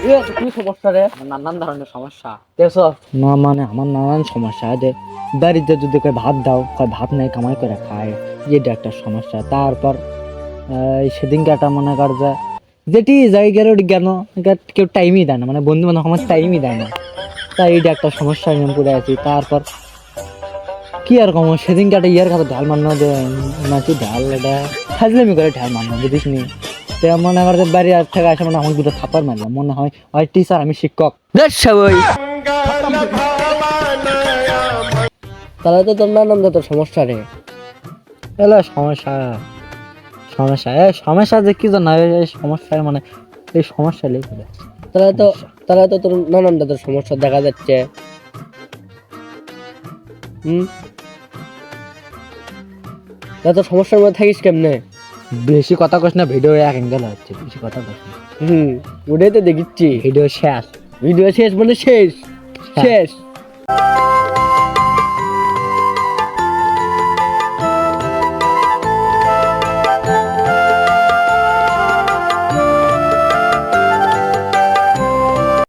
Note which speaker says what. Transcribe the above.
Speaker 1: কি সমস্যা রে?
Speaker 2: নানান ধরনের সমস্যা।
Speaker 1: দেখছো?
Speaker 3: না মানে আমার নানান সমস্যা আছে। বাড়িতে যদি কয় ভাত দাও, কয় ভাত নাই, কামাই করে খায়, এটা একটা সমস্যা। তারপর সেদিনকে একটা মনে কর যে যেটি যাই গেল কেন কেউ টাইমই দেয় না, মানে বন্ধু বান্ধব আমার টাইমই দেয় না, তাই এটা একটা সমস্যা নিয়ে পড়ে আছি। তারপর কি আর কম, সেদিনকে একটা ইয়ার খাতে ঢাল মারনো যে নাচি ঢাল এটা ফাজলামি করে ঢাল মারনো বুঝিস নি। তো মনে কর যে বাড়ি আর থেকে আসে মানে আমার দুটো থাপ্পড় মারলাম, মনে হয় হয় টিচার আমি শিক্ষক।
Speaker 1: সবাই তাহলে তো তোর নানান তোর সমস্যা রে।
Speaker 3: এলো সমস্যা সমস্যা সমস্যা যে কি জানা এই সমস্যা মানে এই সমস্যা লেগে যাচ্ছে।
Speaker 1: তাহলে তো তোর নানান তোর সমস্যা দেখা যাচ্ছে। তা তোর সমস্যার মধ্যে থাকিস কেমনে?
Speaker 3: বেশি কথা কস না, ভিডিও এক অ্যাঙ্গেল হচ্ছে, বেশি কথা কস না।
Speaker 1: ওটাই তো দেখিচ্ছি।
Speaker 3: ভিডিও শেষ।
Speaker 1: ভিডিও শেষ মানে শেষ শেষ।